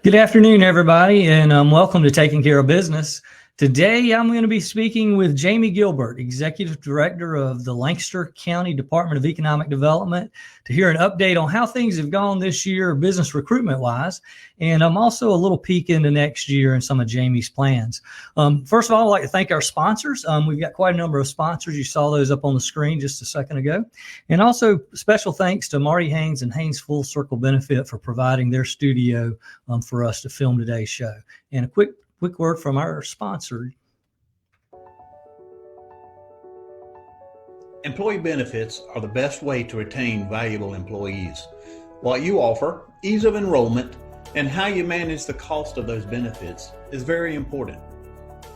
Good afternoon, everybody, and welcome to Taking Care of Business. Today, I'm going to be speaking with Jamie Gilbert, Executive Director of the Lancaster County Department of Economic Development, to hear an update on how things have gone this year, business recruitment-wise, and also a little peek into next year and some of Jamie's plans. First of all, I'd like to thank our sponsors. We've got quite a number of sponsors. You saw those up on the screen just a second ago. And also special thanks to Marty Haynes and Haynes Full Circle Benefit for providing their studio for us to film today's show. And a quick word from our sponsor. Employee benefits are the best way to retain valuable employees. What you offer, ease of enrollment, and how you manage the cost of those benefits is very important.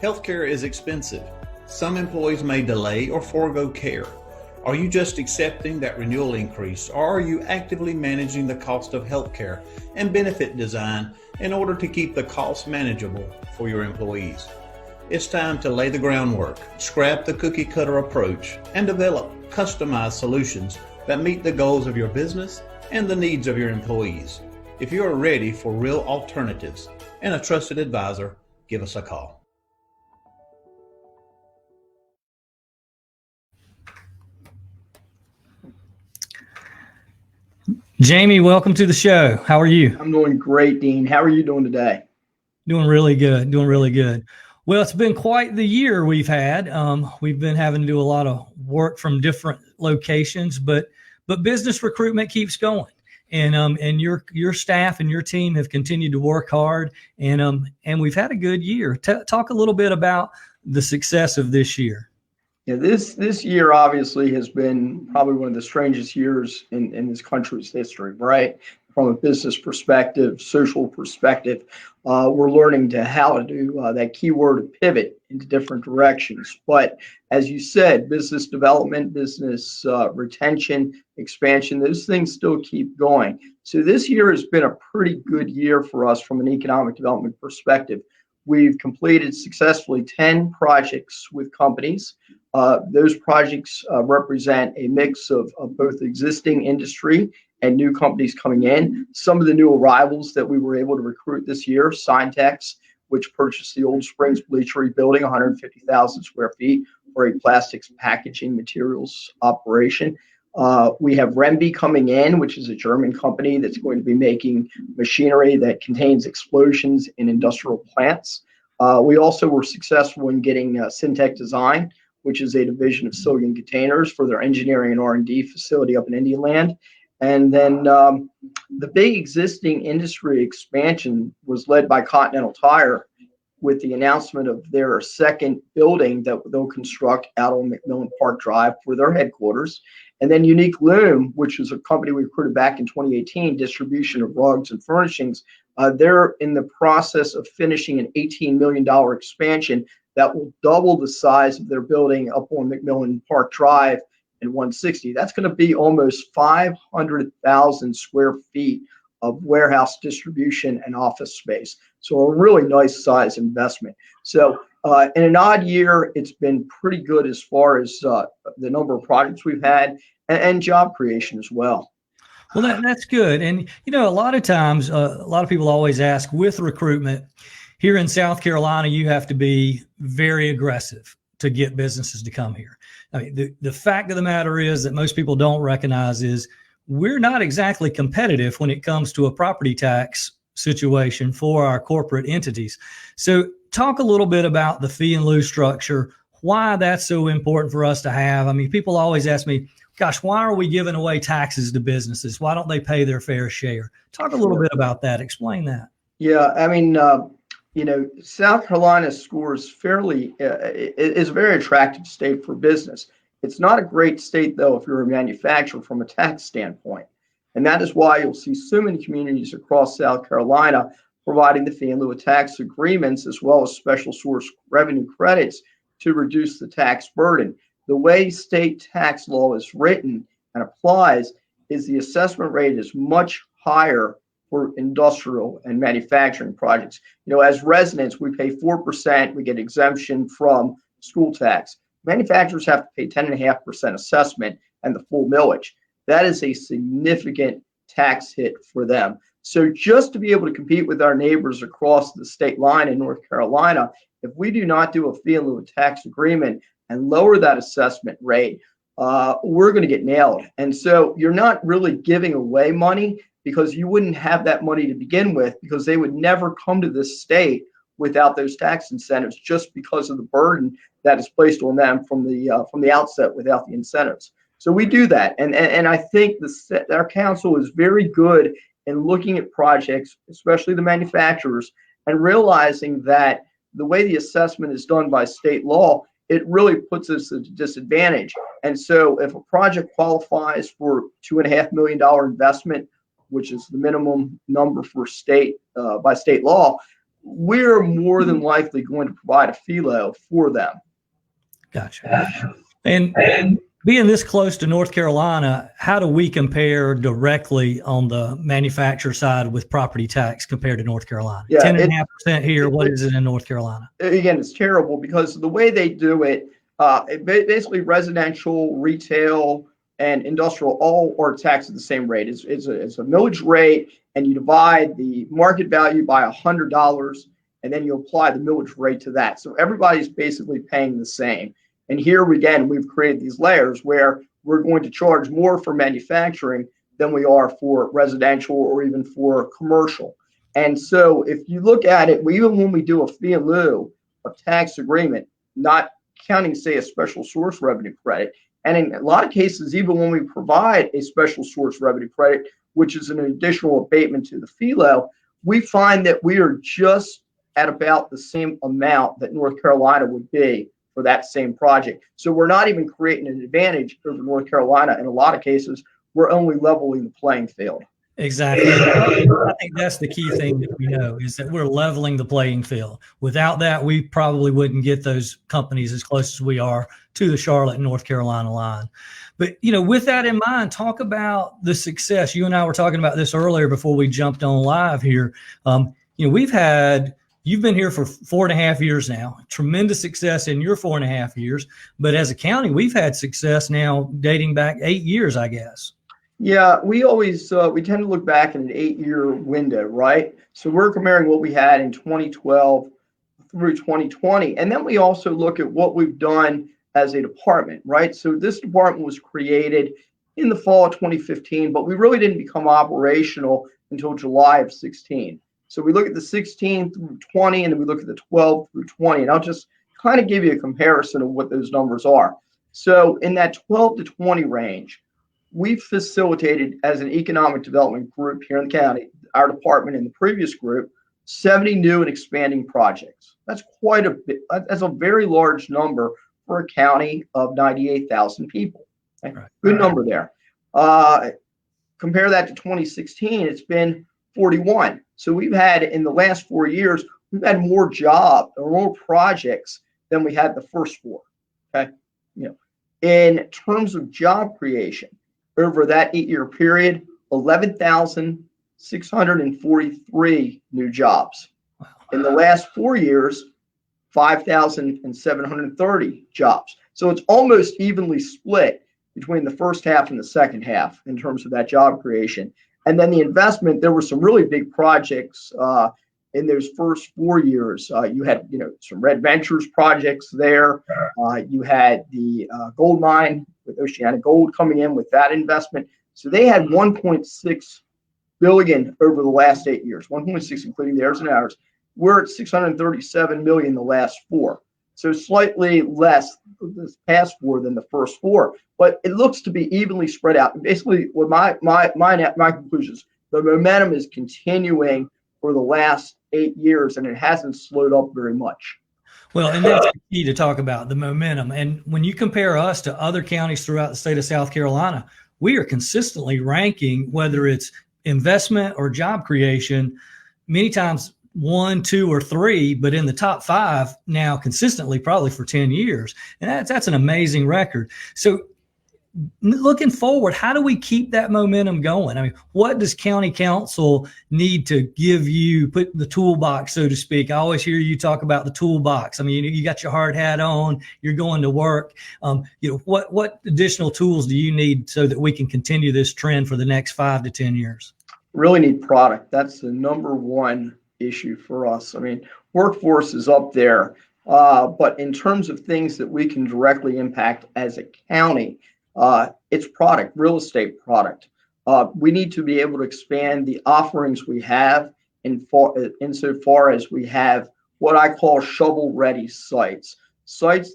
Healthcare is expensive. Some employees may delay or forego care. Are you just accepting that renewal increase, or are you actively managing the cost of healthcare and benefit design in order to keep the costs manageable for your employees? It's time to lay the groundwork, scrap the cookie cutter approach, and develop customized solutions that meet the goals of your business and the needs of your employees. If you are ready for real alternatives and a trusted advisor, give us a call. Jamie, welcome to the show. How are you? I'm doing great, Dean. How are you doing today? Doing really good. Well, it's been quite the year we've had. We've been having to do a lot of work from different locations, but business recruitment keeps going. And your staff and your team have continued to work hard, and we've had a good year. Talk a little bit about the success of this year. Yeah, this year obviously has been probably one of the strangest years in this country's history, right? From a business perspective, social perspective, we're learning how to do that keyword pivot into different directions. But as you said, business development, business retention, expansion, those things still keep going. So this year has been a pretty good year for us from an economic development perspective. We've completed successfully 10 projects with companies. Those projects represent a mix of both existing industry and new companies coming in. Some of the new arrivals that we were able to recruit this year, Syntex, which purchased the Old Springs Bleachery building, 150,000 square feet for a plastics packaging materials operation. We have Remby coming in, which is a German company that's going to be making machinery that contains explosions in industrial plants. We also were successful in getting Syntec Design, which is a division of Silicon Containers, for their engineering and R&D facility up in Indian Land. And then the big existing industry expansion was led by Continental Tire, with the announcement of their second building that they'll construct out on McMillan Park Drive for their headquarters. And then Unique Loom, which is a company we recruited back in 2018, distribution of rugs and furnishings. They're in the process of finishing an $18 million expansion that will double the size of their building up on McMillan Park Drive in 160. That's going to be almost 500,000 square feet of warehouse distribution and office space. So a really nice size investment. So in an odd year, it's been pretty good as far as the number of projects we've had and job creation as well. Well, that's good. And, a lot of times, a lot of people always ask, with recruitment here in South Carolina, you have to be very aggressive to get businesses to come here. I mean, the fact of the matter is that most people don't recognize is we're not exactly competitive when it comes to a property tax situation for our corporate entities. So talk a little bit about the fee in lieu structure, why that's so important for us to have. I mean, people always ask me, gosh, why are we giving away taxes to businesses? Why don't they pay their fair share? Talk a little bit about that. Explain that. Yeah, I mean, South Carolina scores fairly, is a very attractive state for business. It's not a great state, though, if you're a manufacturer from a tax standpoint. And that is why you'll see so many communities across South Carolina providing the fee in lieu of tax agreements, as well as special source revenue credits to reduce the tax burden. The way state tax law is written and applies is the assessment rate is much higher for industrial and manufacturing projects. As residents, we pay 4%, we get exemption from school tax. Manufacturers have to pay 10.5% assessment and the full millage. That is a significant tax hit for them. So just to be able to compete with our neighbors across the state line in North Carolina, if we do not do a fee in lieu of tax agreement and lower that assessment rate, we're going to get nailed. And so you're not really giving away money, because you wouldn't have that money to begin with, because they would never come to this state without those tax incentives, just because of the burden that is placed on them from the outset without the incentives. So we do that, and I think our council is very good in looking at projects, especially the manufacturers, and realizing that the way the assessment is done by state law, it really puts us at a disadvantage. And so if a project qualifies for $2.5 million investment, which is the minimum number for by state law, we're more than likely going to provide a FILO for them. Gotcha. And being this close to North Carolina, how do we compare directly on the manufacturer side with property tax compared to North Carolina? Yeah, 10.5% here. What is it in North Carolina? Again, it's terrible, because the way they do it, basically residential, retail, and industrial all are taxed at the same rate. It's a millage rate, and you divide the market value by $100, and then you apply the millage rate to that. So everybody's basically paying the same. And here again, we've created these layers where we're going to charge more for manufacturing than we are for residential or even for commercial. And so if you look at it, even when we do a fee in lieu of tax agreement, not counting, say, a special source revenue credit, and in a lot of cases, even when we provide a special source revenue credit, which is an additional abatement to the FILO, we find that we are just at about the same amount that North Carolina would be for that same project. So we're not even creating an advantage over North Carolina. In a lot of cases, we're only leveling the playing field. Exactly. I think that's the key thing that we know, is that we're leveling the playing field. Without that, we probably wouldn't get those companies as close as we are to the Charlotte and North Carolina line. But, with that in mind, talk about the success. You and I were talking about this earlier before we jumped on live here. You've been here for 4.5 years now, tremendous success in your 4.5 years. But as a county, we've had success now dating back 8 years, I guess. Yeah, we always we tend to look back in an 8-year window, right? So we're comparing what we had in 2012 through 2020, and then we also look at what we've done as a department, right? So this department was created in the fall of 2015, but we really didn't become operational until July of 16. So we look at the 16 through 20, and then we look at the 12 through 20, and I'll just kind of give you a comparison of what those numbers are. So in that 12 to 20 range, we've facilitated, as an economic development group here in the county, our department and the previous group, 70 new and expanding projects. That's quite a bit. That's a very large number for a county of 98,000 people. Okay? Right. Good number there. Compare that to 2016, it's been 41. So we've had, in the last 4 years, we've had more projects than we had the first 4. Okay. In terms of job creation, over that 8-year period, 11,643 new jobs. Wow. In the last 4 years, 5,730 jobs. So it's almost evenly split between the first half and the second half in terms of that job creation. And then the investment, there were some really big projects in those first 4 years. You had, some Red Ventures projects there. You had the gold mine with Oceana Gold coming in with that investment. So they had 1.6 billion over the last 8 years, 1.6 including theirs and ours. We're at 637 million the last 4. So slightly less this past 4 than the first 4, but it looks to be evenly spread out. Basically, what my conclusions, the momentum is continuing for the last 8 years, and it hasn't slowed up very much. Well, and that's the key to talk about, the momentum. And when you compare us to other counties throughout the state of South Carolina, we are consistently ranking, whether it's investment or job creation, many times 1, 2, or 3, but in the top 5 now consistently, probably for 10 years. And that's an amazing record. So looking forward, how do we keep that momentum going? I mean, what does county council need to give you, put the toolbox, so to speak? I always hear you talk about the toolbox. I mean, you got your hard hat on, you're going to work. What additional tools do you need so that we can continue this trend for the next 5 to 10 years? Really need product. That's the number one issue for us. I mean, workforce is up there, but in terms of things that we can directly impact as a county, it's product, real estate product. We need to be able to expand the offerings we have insofar as we have what I call shovel-ready sites,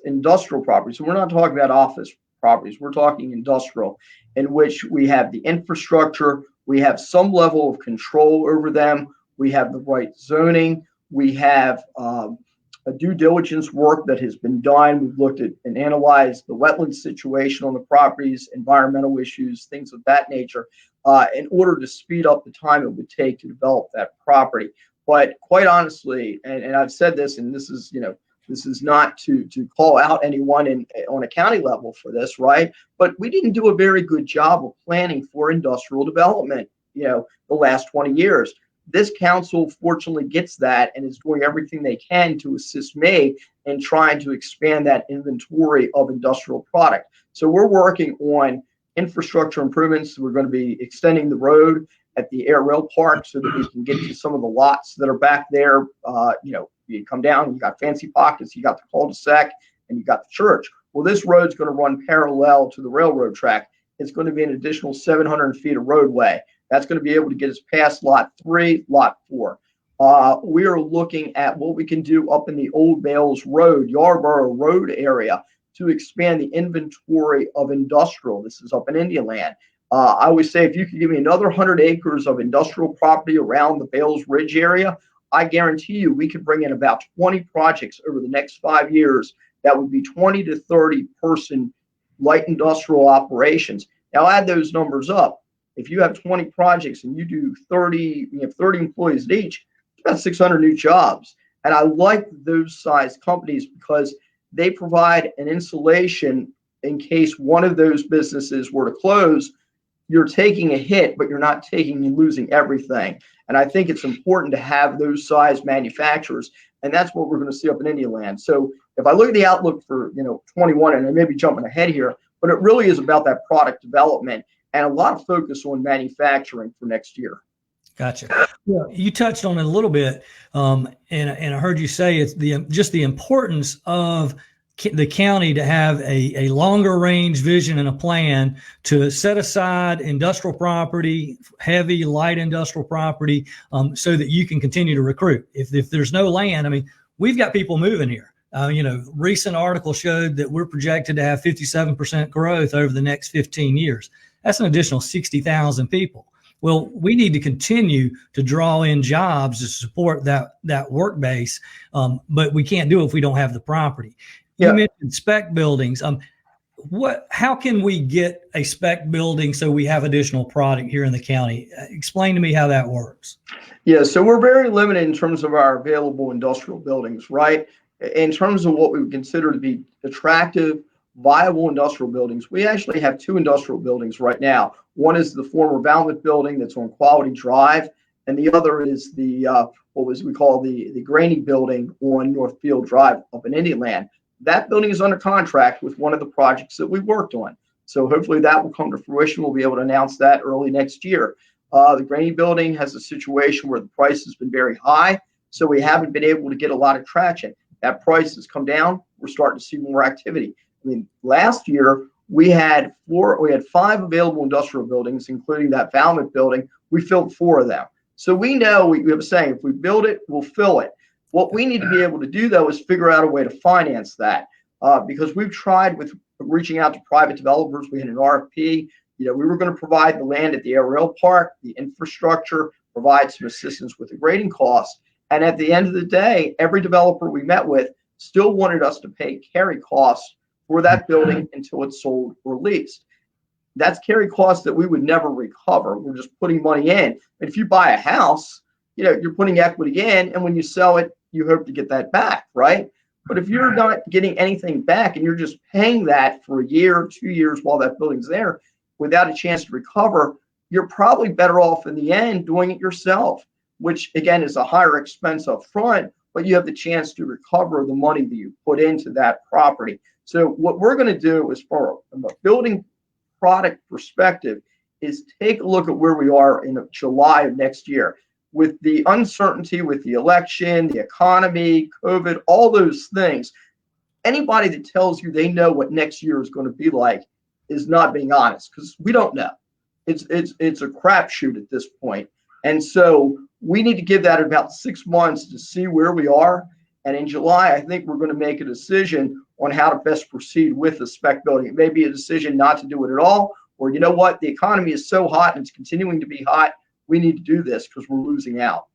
industrial properties. So we're not talking about office properties. We're talking industrial, in which we have the infrastructure, we have some level of control over them, we have the right zoning, we have a due diligence work that has been done. We've looked at and analyzed the wetland situation on the properties, environmental issues, things of that nature, in order to speed up the time it would take to develop that property. But quite honestly, and I've said this, and this is, this is not to call out anyone on a county level for this, right? But we didn't do a very good job of planning for industrial development, the last 20 years. This council fortunately gets that and is doing everything they can to assist me in trying to expand that inventory of industrial product. So we're working on infrastructure improvements. We're going to be extending the road at the Air Rail Park so that we can get to some of the lots that are back there. You come down, you got Fancy Pockets, you got the cul-de-sac, and you got the church. Well, this road's going to run parallel to the railroad track. It's going to be an additional 700 feet of roadway. That's going to be able to get us past lot 3, lot 4. We are looking at what we can do up in the Old Bales Road, Yarborough Road area to expand the inventory of industrial. This is up in Indian Land. I always say if you could give me another 100 acres of industrial property around the Bales Ridge area, I guarantee you we could bring in about 20 projects over the next 5 years. That would be 20 to 30 person light industrial operations. Now add those numbers up. If you have 20 projects and you do 30, you have 30 employees at each, it's about 600 new jobs. And I like those size companies because they provide an insulation in case one of those businesses were to close. You're taking a hit, but you're not taking and losing everything. And I think it's important to have those size manufacturers. And that's what we're going to see up in Indian Land. So if I look at the outlook for 21, and I may be jumping ahead here, but it really is about that product development and a lot of focus on manufacturing for next year. Gotcha. Yeah, you touched on it a little bit, and I heard you say it's just the importance of the county to have a longer range vision and a plan to set aside industrial property, heavy, light industrial property, so that you can continue to recruit. If there's no land, I mean, we've got people moving here. Recent article showed that we're projected to have 57% growth over the next 15 years. That's an additional 60,000 people. Well, we need to continue to draw in jobs to support that work base, but we can't do it if we don't have the property. You mentioned spec buildings. How can we get a spec building so we have additional product here in the county? Explain to me how that works. Yeah, so we're very limited in terms of our available industrial buildings, right? In terms of what we would consider to be attractive, viable industrial buildings, we actually have 2 industrial buildings right now. One is the former Valmet building that's on Quality Drive, and the other is the we call the Graney building on Northfield Drive up in Indian Land. That building is under contract with one of the projects that we worked on. So hopefully that will come to fruition. We'll be able to announce that early next year. The Graney building has a situation where the price has been very high, so we haven't been able to get a lot of traction. That price has come down. We're starting to see more activity. I mean, last year we had 5 available industrial buildings, including that Valmet building. We filled 4 of them. So we know, we have a saying, if we build it, we'll fill it. What we need to be able to do, though, is figure out a way to finance that, because we've tried with reaching out to private developers. We had an RFP. We were going to provide the land at the Air Rail Park, the infrastructure, provide some assistance with the grading costs. And at the end of the day, every developer we met with still wanted us to pay carry costs for that building until it's sold or leased. That's carry costs that we would never recover. We're just putting money in. If you buy a house, you're putting equity in, and when you sell it, you hope to get that back, right? But if you're not getting anything back and you're just paying that for a year, 2 years while that building's there without a chance to recover, you're probably better off in the end doing it yourself, which again is a higher expense up front, but you have the chance to recover the money that you put into that property. So what we're going to do is, from a building product perspective, is take a look at where we are in July of next year. With the uncertainty with the election, the economy, COVID, all those things, anybody that tells you they know what next year is going to be like is not being honest, because we don't know. It's a crapshoot at this point. And so we need to give that about 6 months to see where we are. And in July, I think we're going to make a decision on how to best proceed with the spec building. It may be a decision not to do it at all, or you know what, the economy is so hot and it's continuing to be hot, we need to do this because we're losing out.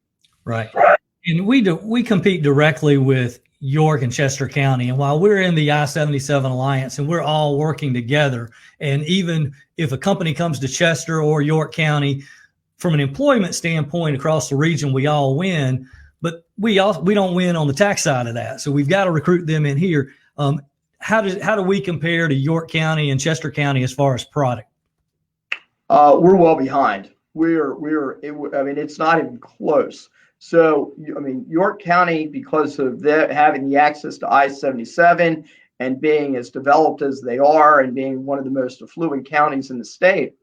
Right. And we compete directly with York and Chester County. And while we're in the I-77 Alliance and we're all working together, and even if a company comes to Chester or York County, from an employment standpoint across the region, we all win, but we don't win on the tax side of that. So we've got to recruit them in here. How do we compare to York County and Chester County as far as product? We're well behind. It's not even close. So, York County, because of having the access to I-77 and being as developed as they are and being one of the most affluent counties in the state,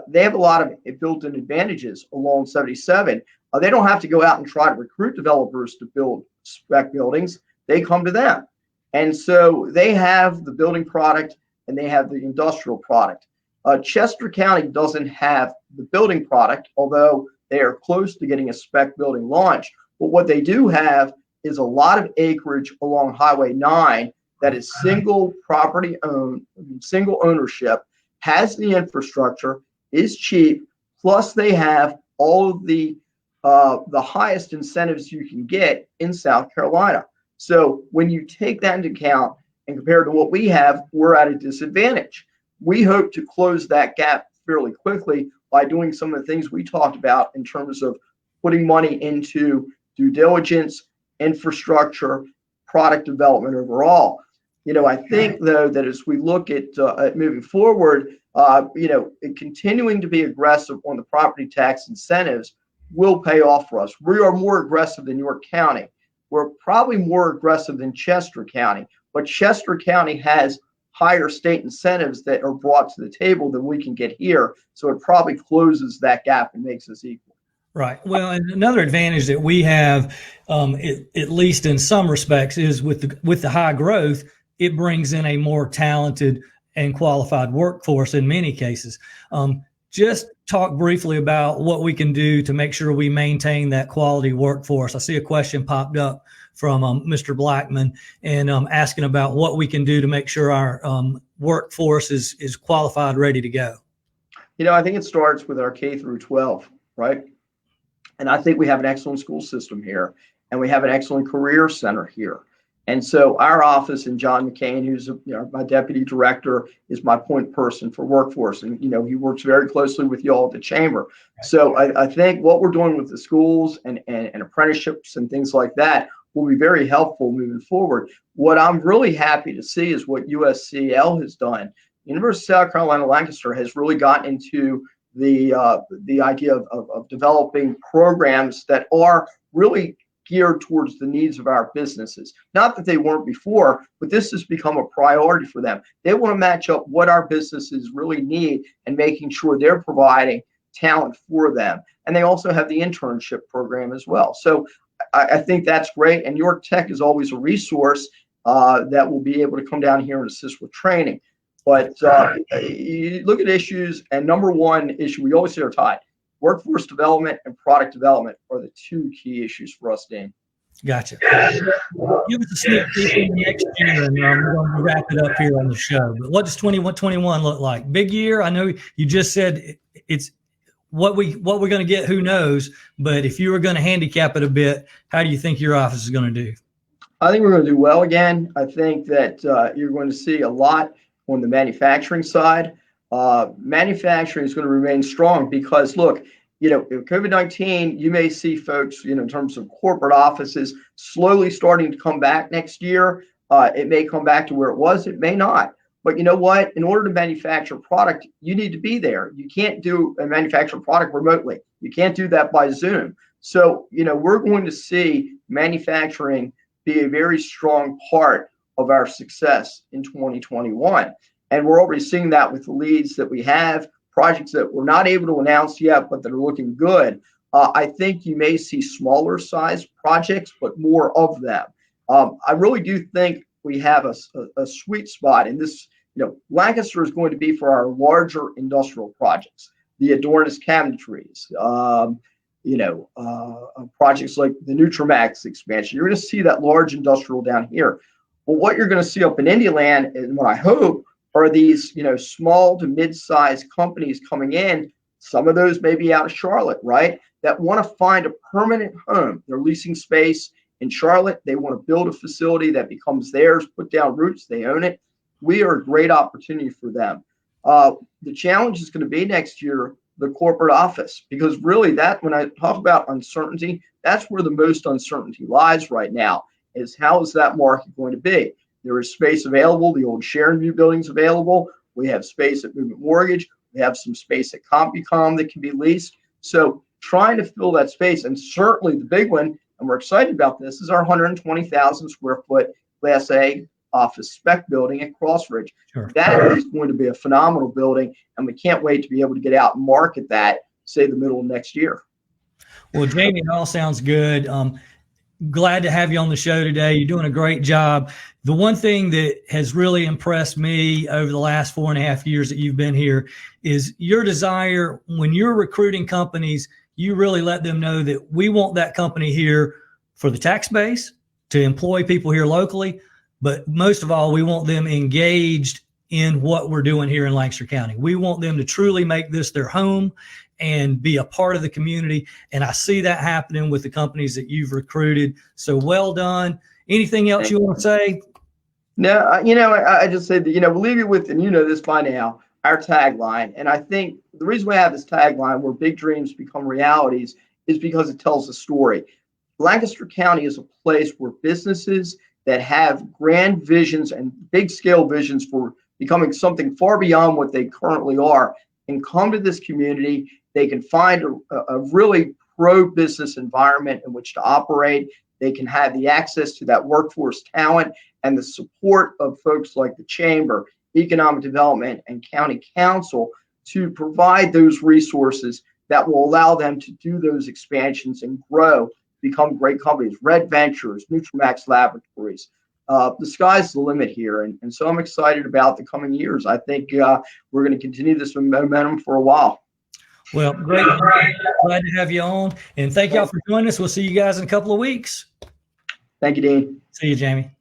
they have a lot of built-in advantages along 77. They don't have to go out and try to recruit developers to build spec buildings. They come to them. And so they have the building product and they have the industrial product. Chester County doesn't have the building product, although they are close to getting a spec building launched. But what they do have is a lot of acreage along Highway 9 that is single property owned, single ownership, has the infrastructure, is cheap, plus they have all of the highest incentives you can get in South Carolina. So when you take that into account and compare to what we have, we're at a disadvantage. We hope to close that gap fairly quickly by doing some of the things we talked about in terms of putting money into due diligence, infrastructure, product development overall. I think, though, that as we look at moving forward, continuing to be aggressive on the property tax incentives will pay off for us. We are more aggressive than York County. We're probably more aggressive than Chester County, but Chester County has higher state incentives that are brought to the table than we can get here. So it probably closes that gap and makes us equal. Right. Well, and another advantage that we have, at least in some respects, is with the high growth, it brings in a more talented and qualified workforce in many cases. Just talk briefly about what we can do to make sure we maintain that quality workforce. I see a question popped up from Mr. Blackman and asking about what we can do to make sure our workforce is qualified, ready to go. I think it starts with our K through 12, right? And I think we have an excellent school system here, and we have an excellent career center here. And so our office, and John McCain, who's my deputy director, is my point person for workforce. And, he works very closely with you all at the chamber. So I think what we're doing with the schools and apprenticeships and things like that will be very helpful moving forward. What I'm really happy to see is what USCL has done. University of South Carolina, Lancaster has really gotten into the idea of developing programs that are really geared towards the needs of our businesses. Not that they weren't before, but this has become a priority for them. They want to match up what our businesses really need and making sure they're providing talent for them. And they also have the internship program as well. So I think that's great. And York Tech is always a resource that will be able to come down here and assist with training. But you look at issues, and number one issue we always say are tied. Workforce development and product development are the two key issues for us, Dean. Gotcha. Give us a sneak peek in the next year, and we're going to wrap it up here on the show. But what does 2021 look like? Big year. I know you just said it's what we're going to get. Who knows? But if you were going to handicap it a bit, how do you think your office is going to do? I think we're going to do well again. I think that you're going to see a lot on the manufacturing side. Manufacturing is going to remain strong because, look, COVID-19, you may see folks, in terms of corporate offices, slowly starting to come back next year. It may come back to where it was. It may not. But you know what? In order to manufacture product, you need to be there. You can't do a manufactured product remotely. You can't do that by Zoom. So, we're going to see manufacturing be a very strong part of our success in 2021. And we're already seeing that with the leads that we have, projects that we're not able to announce yet, but that are looking good. I think you may see smaller size projects, but more of them. I really do think we have a sweet spot in this. Lancaster is going to be for our larger industrial projects, the Adornis cabinetries, projects like the Nutramax expansion. You're going to see that large industrial down here. Well, what you're going to see up in Indialand, and what I hope, are these, small to mid-sized companies coming in. Some of those may be out of Charlotte, right? That want to find a permanent home. They're leasing space in Charlotte. They want to build a facility that becomes theirs, put down roots. They own it. We are a great opportunity for them. The challenge is going to be next year, the corporate office, because really when I talk about uncertainty, that's where the most uncertainty lies right now, is how is that market going to be? There is space available. The old Sharon View building's available. We have space at Movement Mortgage. We have some space at CompuCom that can be leased. So trying to fill that space, and certainly the big one, and we're excited about this, is our 120,000 square foot Class A office spec building at Crossridge. Sure. That is going to be a phenomenal building, and we can't wait to be able to get out and market that, say, the middle of next year. Well, Jamie, it all sounds good. Glad to have you on the show today. You're doing a great job. The one thing that has really impressed me over the last 4.5 years that you've been here is your desire. When you're recruiting companies, you really let them know that we want that company here for the tax base, to employ people here locally, but most of all, we want them engaged in what we're doing here in Lancaster County. We want them to truly make this their home and be a part of the community. And I see that happening with the companies that you've recruited. So well done. Anything else you want to say? No, I just said that, we'll leave you with, and this by now, our tagline. And I think the reason we have this tagline, where big dreams become realities, is because it tells a story. Lancaster County is a place where businesses that have grand visions and big scale visions for becoming something far beyond what they currently are can come to this community. They can find a really pro-business environment in which to operate. They can have the access to that workforce talent and the support of folks like the Chamber, Economic Development, and County Council to provide those resources that will allow them to do those expansions and grow, become great companies. Red Ventures, Nutramax Laboratories. The sky's the limit here. And so I'm excited about the coming years. I think we're going to continue this momentum for a while. Well, great. Glad to have you on. And thank y'all for joining us. We'll see you guys in a couple of weeks. Thank you, Dean. See you, Jamie.